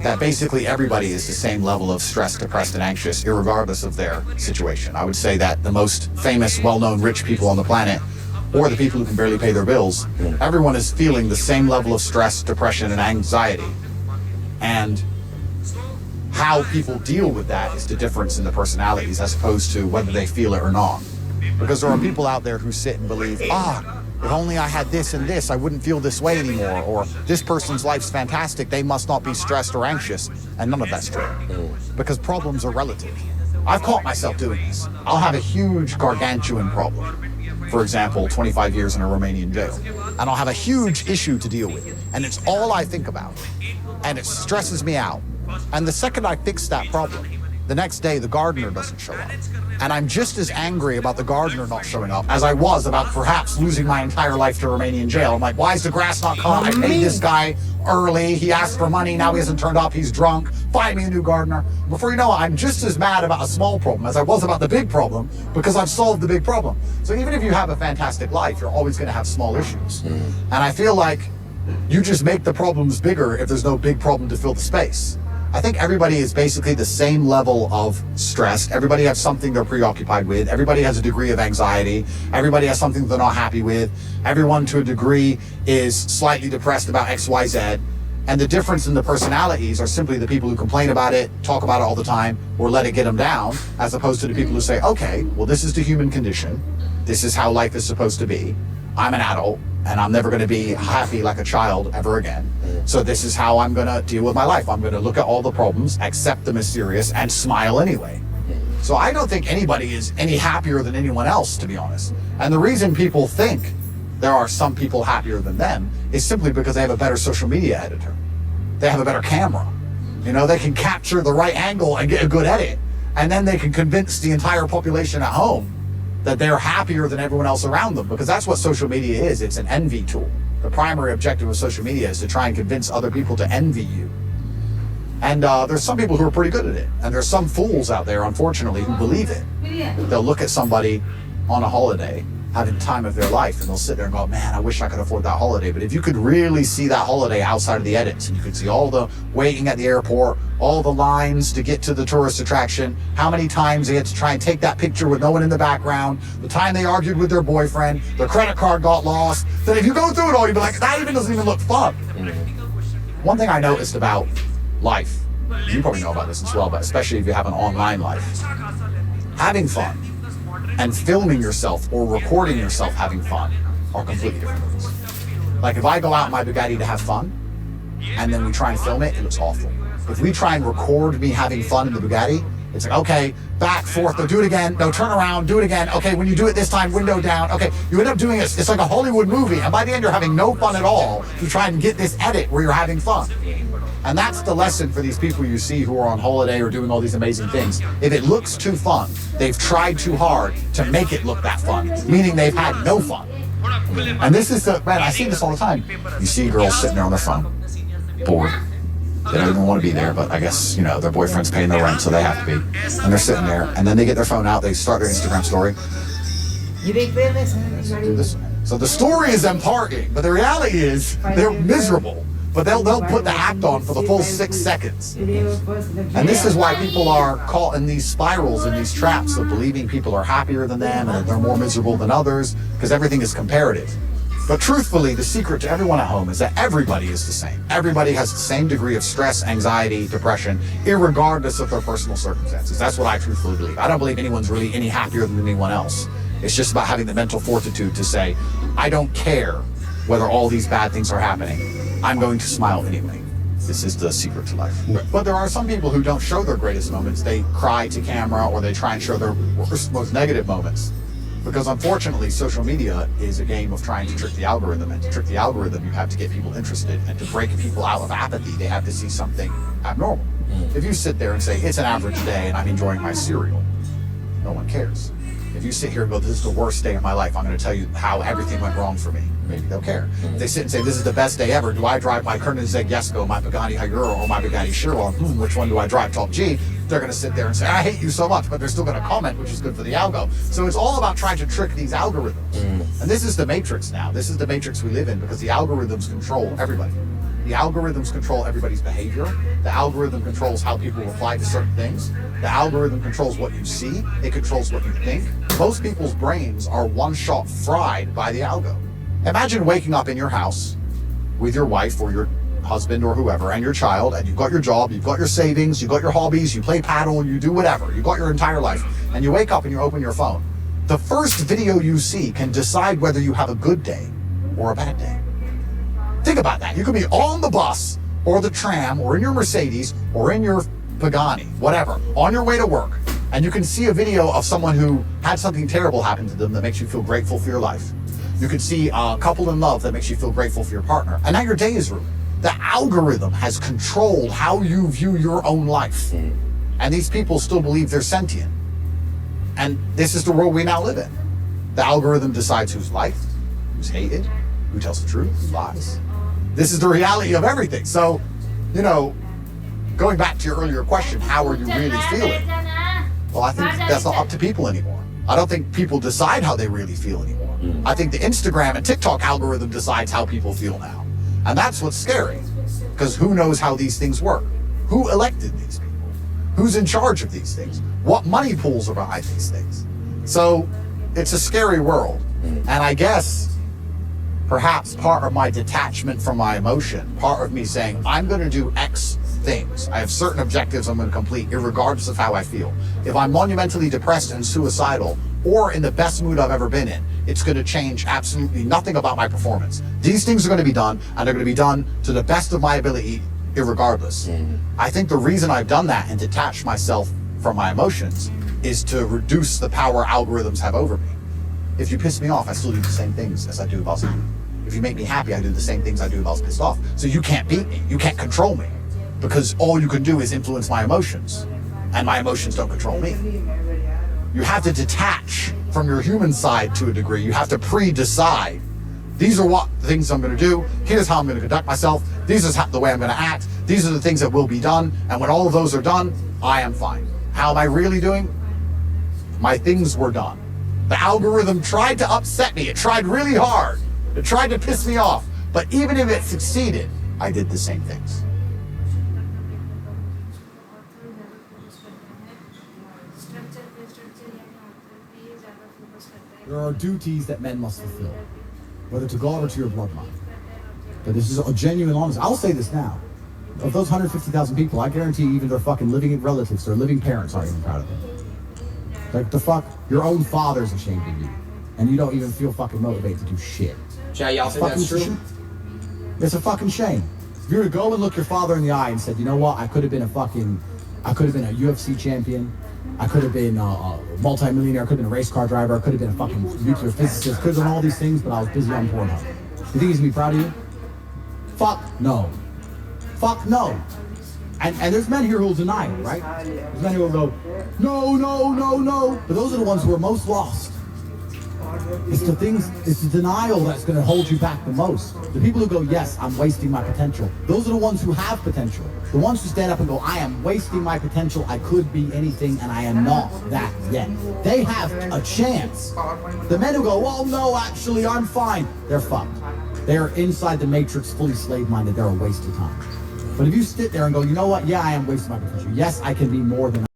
that basically everybody is the same level of stressed, depressed, and anxious, irregardless of their situation. I would say that the most famous, well-known rich people on the planet, or the people who can barely pay their bills, everyone is feeling the same level of stress, depression, and anxiety. And how people deal with that is the difference in the personalities as opposed to whether they feel it or not. Because there are people out there who sit and believe, if only I had this and this, I wouldn't feel this way anymore. Or this person's life's fantastic, they must not be stressed or anxious. And none of that's true. Because problems are relative. I've caught myself doing this. I'll have a huge gargantuan problem. For example, 25 years in a Romanian jail. And I'll have a huge issue to deal with. And it's all I think about. And it stresses me out. And the second I fix that problem, the next day the gardener doesn't show up. And I'm just as angry about the gardener not showing up as I was about perhaps losing my entire life to Romanian jail. I'm like, why is the grass not cut? I paid this guy early. He asked for money. Now he hasn't turned up. He's drunk. Find me a new gardener. Before you know it, I'm just as mad about a small problem as I was about the big problem because I've solved the big problem. So even if you have a fantastic life, you're always going to have small issues. And I feel like you just make the problems bigger if there's no big problem to fill the space. I think everybody is basically the same level of stress. Everybody has something they're preoccupied with. Everybody has a degree of anxiety. Everybody has something they're not happy with. Everyone to a degree is slightly depressed about X, Y, Z. And the difference in the personalities are simply the people who complain about it, talk about it all the time, or let it get them down, as opposed to the people who say, okay, well, this is the human condition. This is how life is supposed to be. I'm an adult, and I'm never going to be happy like a child ever again. So this is how I'm going to deal with my life. I'm going to look at all the problems, accept them as serious, and smile anyway. So I don't think anybody is any happier than anyone else, to be honest. And the reason people think there are some people happier than them is simply because they have a better social media editor. They have a better camera. You know, they can capture the right angle and get a good edit. And then they can convince the entire population at home that they're happier than everyone else around them, because that's what social media is. It's an envy tool. The primary objective of social media is to try and convince other people to envy you. And there's some people who are pretty good at it. And there's some fools out there, unfortunately, who believe it. They'll look at somebody on a holiday, having the time of their life, and they'll sit there and go, man, I wish I could afford that holiday. But if you could really see that holiday outside of the edits, and you could see all the waiting at the airport, all the lines to get to the tourist attraction, how many times they had to try and take that picture with no one in the background, the time they argued with their boyfriend, their credit card got lost, then if you go through it all, you'd be like, that even doesn't even look fun. One thing I noticed about life, you probably know about this as well, but especially if you have an online life, having fun and filming yourself or recording yourself having fun are completely different things. Like if I go out in my Bugatti to have fun and then we try and film it, it looks awful. If we try and record me having fun in the Bugatti, it's like, okay, back, forth, no, do it again, no, turn around, do it again, okay, when you do it this time, window down, okay, you end up doing it, it's like a Hollywood movie, and by the end you're having no fun at all to try and get this edit where you're having fun. And that's the lesson for these people you see who are on holiday or doing all these amazing things. If it looks too fun, they've tried too hard to make it look that fun, meaning they've had no fun. And this is the, man, I see this all the time. You see girls sitting there on their phone, bored. They don't even want to be there, but I guess, you know, their boyfriend's paying their rent, so they have to be. And they're sitting there, and then they get their phone out, they start their Instagram story. Do this. So the story is them partying, but the reality is they're miserable. But they'll put the act on for the full 6 seconds. And this is why people are caught in these spirals and these traps of believing people are happier than them and that they're more miserable than others, because everything is comparative. But truthfully, the secret to everyone at home is that everybody is the same. Everybody has the same degree of stress, anxiety, depression, irregardless of their personal circumstances. That's what I truthfully believe. I don't believe anyone's really any happier than anyone else. It's just about having the mental fortitude to say, I don't care whether all these bad things are happening. I'm going to smile anyway. This is the secret to life. But there are some people who don't show their greatest moments. They cry to camera or they try and show their worst, most negative moments. Because unfortunately, social media is a game of trying to trick the algorithm. And to trick the algorithm, you have to get people interested. And to break people out of apathy, they have to see something abnormal. If you sit there and say, it's an average day and I'm enjoying my cereal, no one cares. If you sit here and go, this is the worst day of my life, I'm going to tell you how everything went wrong for me. Maybe they'll care. If they sit and say, this is the best day ever, do I drive my Koenigsegg Jesko, my Pagani Higura, or my Bugatti Chiron? Which one do I drive? Top G. They're going to sit there and say, I hate you so much, but they're still going to comment, which is good for the algo. So it's all about trying to trick these algorithms. And this is the matrix now. This is the matrix we live in because the algorithms control everybody. The algorithms control everybody's behavior. The algorithm controls how people reply to certain things. The algorithm controls what you see. It controls what you think. Most people's brains are one-shot fried by the algo. Imagine waking up in your house with your wife or your husband or whoever and your child, and you've got your job, you've got your savings, you've got your hobbies, you play paddle, you do whatever, you've got your entire life, and you wake up and you open your phone. The first video you see can decide whether you have a good day or a bad day. Think about that. You could be on the bus or the tram or in your Mercedes or in your Pagani, whatever, on your way to work, and you can see a video of someone who had something terrible happen to them that makes you feel grateful for your life. You could see a couple in love that makes you feel grateful for your partner, and now your day is ruined. The algorithm has controlled how you view your own life. And these people still believe they're sentient. And this is the world we now live in. The algorithm decides who's liked, who's hated, who tells the truth, who lies. This is the reality of everything. So, you know, going back to your earlier question, how are you really feeling? Well, I think that's not up to people anymore. I don't think people decide how they really feel anymore. I think the Instagram and TikTok algorithm decides how people feel now. And that's what's scary, because who knows how these things work? Who elected these people? Who's in charge of these things? What money pools are behind these things? So it's a scary world. And I guess perhaps part of my detachment from my emotion, part of me saying, I'm going to do X things. I have certain objectives I'm going to complete, irregardless of how I feel. If I'm monumentally depressed and suicidal, or in the best mood I've ever been in, it's going to change absolutely nothing about my performance. These things are going to be done, and they're going to be done to the best of my ability, irregardless. I think the reason I've done that and detached myself from my emotions is to reduce the power algorithms have over me. If you piss me off, I still do the same things as I do if I was happy. If you make me happy, I do the same things I do if I was pissed off. So you can't beat me. You can't control me, because all you can do is influence my emotions, and my emotions don't control me. You have to detach from your human side to a degree. You have to pre-decide, these are what things I'm going to do. Here's how I'm going to conduct myself. These is the way I'm going to act. These are the things that will be done. And when all of those are done, I am fine. How am I really doing? My things were done. The algorithm tried to upset me. It tried really hard. It tried to piss me off. But even if it succeeded, I did the same things. There are duties that men must fulfill, whether to God or to your bloodline. But this is a genuine honest. I'll say this now. Of those 150,000 people, I guarantee even their fucking living relatives, their living parents aren't even proud of them. Like, the fuck, your own father's ashamed of you, and you don't even feel fucking motivated to do shit. Chad, y'all think that's true? It's a fucking shame. If you were to go and look your father in the eye and said, you know what, I could have been a UFC champion. I could have been a multi-millionaire, I could have been a race car driver, I could have been a fucking nuclear physicist, could have done all these things, but I was busy on Pornhub. You think he's gonna be proud of you? Fuck no. Fuck no. And there's men here who will deny it, right? There's men who will go, no, no, no, no. But those are the ones who are most lost. It's the denial that's gonna hold you back the most. The people who go, yes, I'm wasting my potential. Those are the ones who have potential. The ones who stand up and go, I am wasting my potential, I could be anything, and I am not that yet. They have a chance. The men who go, oh no, actually, I'm fine, they're fucked. They're inside the matrix, fully slave-minded, they're a waste of time. But if you sit there and go, you know what, yeah, I am wasting my potential. Yes, I can be more than